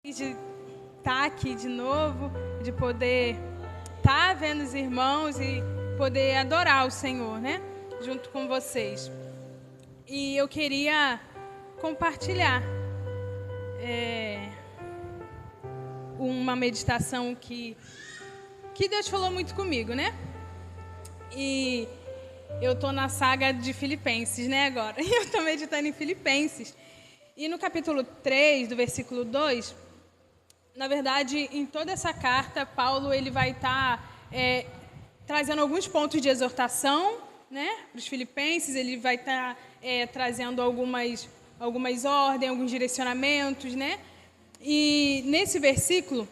De estar aqui de novo, de poder estar vendo os irmãos e poder adorar o Senhor, né? Junto com vocês. E eu queria compartilhar uma meditação que Deus falou muito comigo, né? E eu tô na saga de Filipenses, né, agora. E eu tô meditando em Filipenses. E no capítulo 3, do versículo 2... Na verdade, em toda essa carta, Paulo ele vai estar trazendo alguns pontos de exortação, né, para os filipenses. Ele vai estar trazendo algumas ordens, alguns direcionamentos, né? E nesse versículo,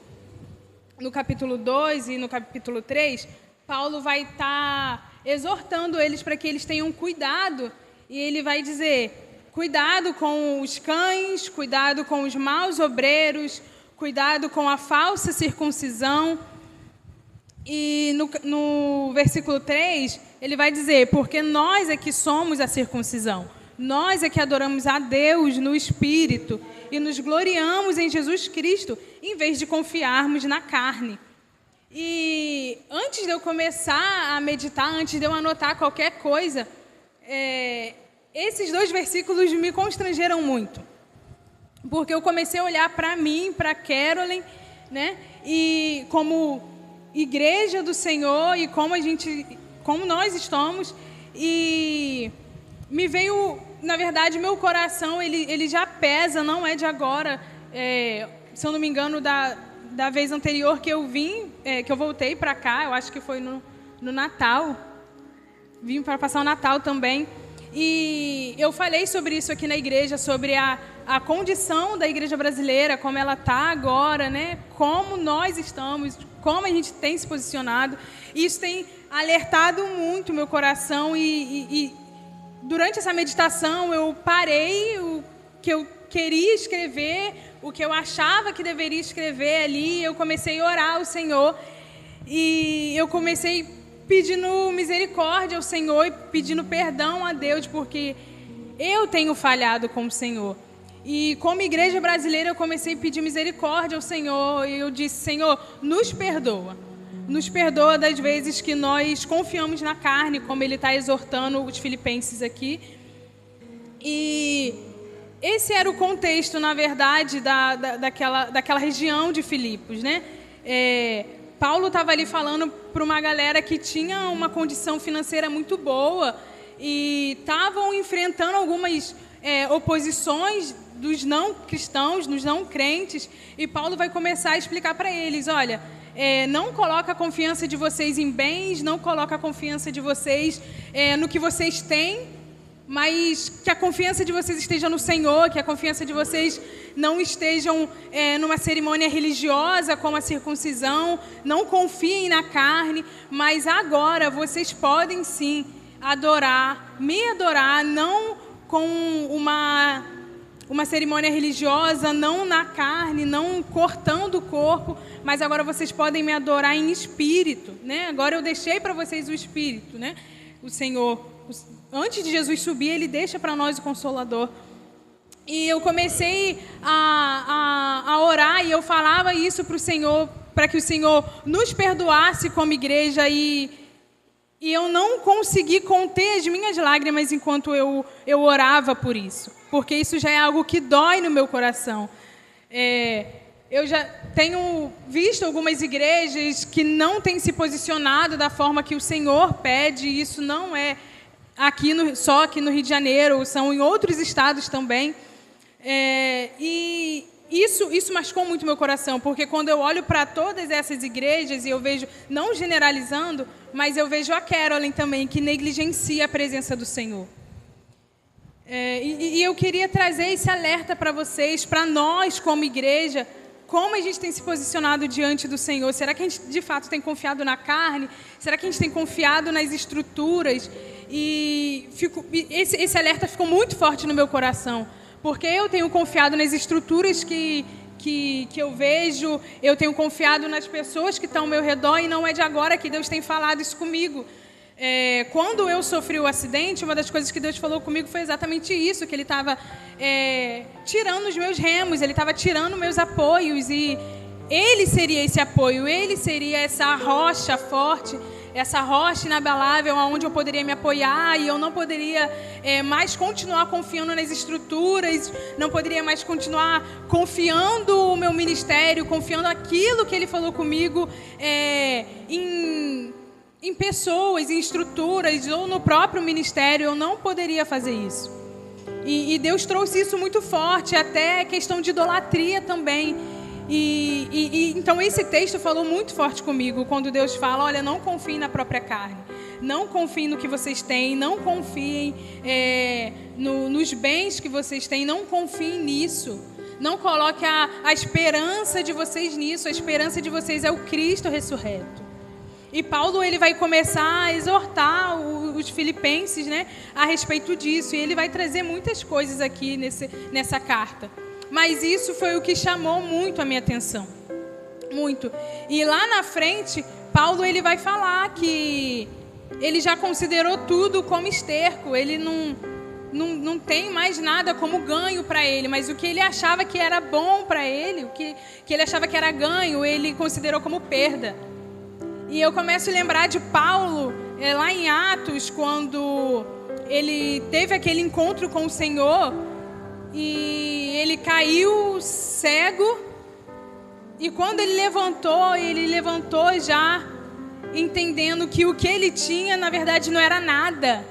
no capítulo 2 e no capítulo 3, Paulo vai estar exortando eles para que eles tenham cuidado. E ele vai dizer, cuidado com os cães, cuidado com os maus obreiros, cuidado com a falsa circuncisão. E no versículo 3, ele vai dizer, porque nós é que somos a circuncisão. Nós é que adoramos a Deus no Espírito e nos gloriamos em Jesus Cristo, em vez de confiarmos na carne. E antes de eu começar a meditar, antes de eu anotar qualquer coisa, esses dois versículos me constrangeram muito. Porque eu comecei a olhar para mim, para Carolyn, né? E como igreja do Senhor e como nós estamos. E me veio, na verdade, meu coração, ele já pesa, não é de agora. Se eu não me engano, da vez anterior que eu vim, que eu voltei para cá, eu acho que foi no Natal. Vim para passar o Natal também. E eu falei sobre isso aqui na igreja, sobre a condição da igreja brasileira, como ela está agora, né? Como nós estamos, como a gente tem se posicionado. Isso tem alertado muito o meu coração e durante essa meditação eu parei o que eu queria escrever, o que eu achava que deveria escrever ali. Eu comecei a orar ao Senhor e eu comecei pedindo misericórdia ao Senhor e pedindo perdão a Deus, porque eu tenho falhado com o Senhor. E como igreja brasileira, eu comecei a pedir misericórdia ao Senhor. E eu disse, Senhor, nos perdoa. Nos perdoa das vezes que nós confiamos na carne, como Ele está exortando os filipenses aqui. E esse era o contexto, na verdade, daquela região de Filipos, né? Paulo estava ali falando para uma galera que tinha uma condição financeira muito boa e estavam enfrentando algumas oposições dos não cristãos, dos não crentes. E Paulo vai começar a explicar para eles, olha, não coloca a confiança de vocês em bens, não coloca a confiança de vocês no que vocês têm, mas que a confiança de vocês esteja no Senhor, que a confiança de vocês não estejam numa cerimônia religiosa como a circuncisão, não confiem na carne, mas agora vocês podem sim me adorar, não com uma cerimônia religiosa, não na carne, não cortando o corpo, mas agora vocês podem me adorar em espírito, né? Agora eu deixei para vocês o espírito, né? O Senhor, antes de Jesus subir, Ele deixa para nós o Consolador. E eu comecei a orar e eu falava isso para o Senhor, para que o Senhor nos perdoasse como igreja. E eu não consegui conter as minhas lágrimas enquanto eu orava por isso, porque isso já é algo que dói no meu coração. Eu já tenho visto algumas igrejas que não têm se posicionado da forma que o Senhor pede, e isso não é só aqui no Rio de Janeiro, são em outros estados também. E isso machucou muito meu coração, porque quando eu olho para todas essas igrejas e eu vejo, não generalizando, mas eu vejo a Carolyn também, que negligencia a presença do Senhor. E eu queria trazer esse alerta para vocês, para nós como igreja, como a gente tem se posicionado diante do Senhor. Será que a gente de fato tem confiado na carne? Será que a gente tem confiado nas estruturas? E esse alerta ficou muito forte no meu coração, porque eu tenho confiado nas estruturas que eu vejo, eu tenho confiado nas pessoas que estão ao meu redor, e não é de agora que Deus tem falado isso comigo. quando eu sofri o acidente, uma das coisas que Deus falou comigo foi exatamente isso, que Ele estava tirando os meus remos, Ele estava tirando meus apoios, e Ele seria esse apoio, Ele seria essa rocha forte, essa rocha inabalável, onde eu poderia me apoiar, e eu não poderia mais continuar confiando nas estruturas, não poderia mais continuar confiando o meu ministério, confiando aquilo que Ele falou comigo em pessoas, em estruturas, ou no próprio ministério. Eu não poderia fazer isso. E Deus trouxe isso muito forte, até questão de idolatria também. Então esse texto falou muito forte comigo, quando Deus fala, olha, não confiem na própria carne, não confiem no que vocês têm, não confiem nos bens que vocês têm, não confiem nisso, não coloque a esperança de vocês nisso, a esperança de vocês é o Cristo ressurreto. E Paulo, ele vai começar a exortar os filipenses, né, a respeito disso, e ele vai trazer muitas coisas aqui nessa carta. Mas isso foi o que chamou muito a minha atenção. Muito. E lá na frente, Paulo, ele vai falar que ele já considerou tudo como esterco. Ele não tem mais nada como ganho para ele. Mas o que ele achava que era bom para ele, o que ele achava que era ganho, ele considerou como perda. E eu começo a lembrar de Paulo, lá em Atos, quando ele teve aquele encontro com o Senhor, e ele caiu cego, e quando ele levantou já entendendo que o que ele tinha na verdade não era nada.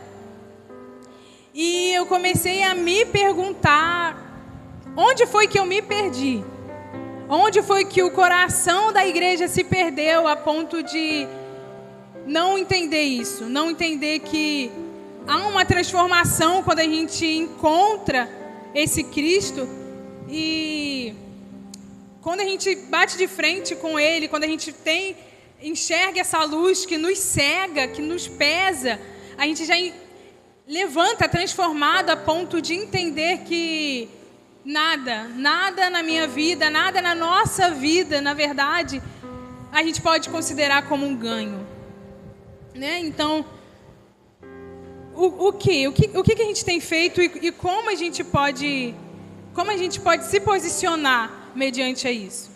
E eu comecei a me perguntar, onde foi que eu me perdi? Onde foi que o coração da igreja se perdeu a ponto de não entender isso, não entender que há uma transformação quando a gente encontra esse Cristo, e quando a gente bate de frente com Ele, quando a gente enxerga essa luz que nos cega, que nos pesa, a gente já levanta transformado a ponto de entender que nada na minha vida, nada na nossa vida, na verdade, a gente pode considerar como um ganho, né? Então, o que a gente tem feito e como a gente pode se posicionar mediante a isso?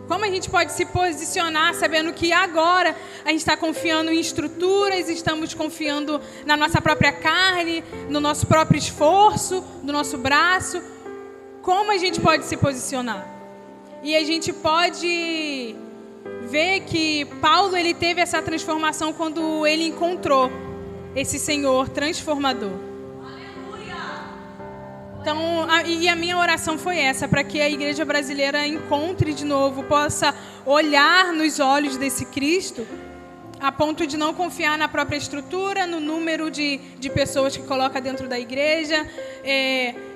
Como a gente pode se posicionar sabendo que agora a gente está confiando em estruturas, estamos confiando na nossa própria carne, no nosso próprio esforço, no nosso braço? Como a gente pode se posicionar? E a gente pode ver que Paulo, ele teve essa transformação quando ele encontrou esse Senhor transformador. Então, a minha oração foi essa, para que a igreja brasileira encontre de novo, possa olhar nos olhos desse Cristo, a ponto de não confiar na própria estrutura, no número de pessoas que coloca dentro da igreja,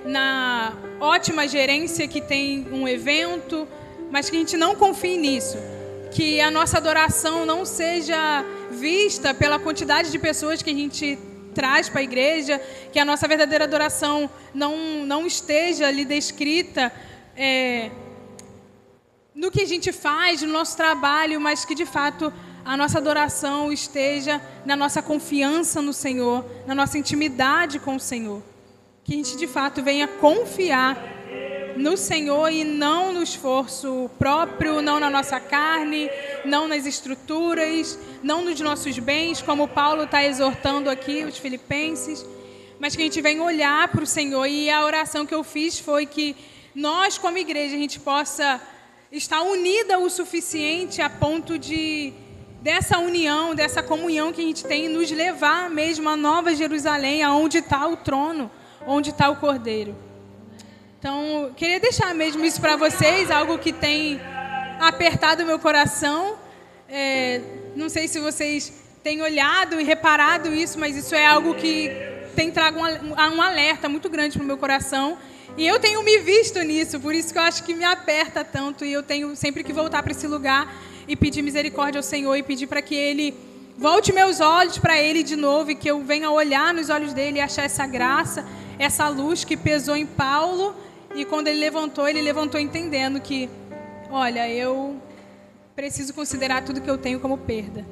na ótima gerência que tem um evento, mas que a gente não confie nisso. Que a nossa adoração não seja vista pela quantidade de pessoas que a gente traz para a igreja, que a nossa verdadeira adoração não esteja ali descrita no que a gente faz, no nosso trabalho, mas que de fato a nossa adoração esteja na nossa confiança no Senhor, na nossa intimidade com o Senhor. Que a gente de fato venha confiar no Senhor e não no esforço próprio, não na nossa carne, não nas estruturas, não nos nossos bens, como Paulo está exortando aqui os filipenses, mas que a gente venha olhar para o Senhor. E a oração que eu fiz foi que nós, como igreja, a gente possa estar unida o suficiente a ponto de dessa união, dessa comunhão que a gente tem, nos levar mesmo à Nova Jerusalém, aonde está o trono, onde está o Cordeiro. Então, queria deixar mesmo isso para vocês, algo que tem apertado o meu coração. Não sei se vocês têm olhado e reparado isso, mas isso é algo que tem trago um alerta muito grande para o meu coração. E eu tenho me visto nisso, por isso que eu acho que me aperta tanto. E eu tenho sempre que voltar para esse lugar e pedir misericórdia ao Senhor e pedir para que Ele volte meus olhos para Ele de novo e que eu venha olhar nos olhos dEle e achar essa graça, essa luz que pesou em Paulo. E quando ele levantou entendendo que, olha, eu preciso considerar tudo que eu tenho como perda.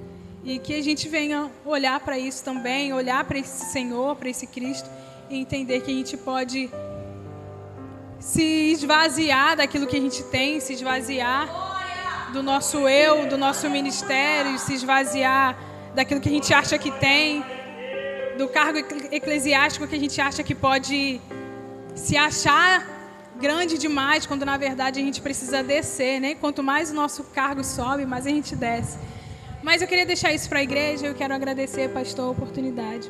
E que a gente venha olhar para isso também, olhar para esse Senhor, para esse Cristo, e entender que a gente pode se esvaziar daquilo que a gente tem, se esvaziar do nosso eu, do nosso ministério, se esvaziar daquilo que a gente acha que tem, do cargo eclesiástico que a gente acha que pode se achar grande demais, quando na verdade a gente precisa descer, né? Quanto mais o nosso cargo sobe, mais a gente desce. Mas eu queria deixar isso para a igreja, eu quero agradecer, pastor, a oportunidade.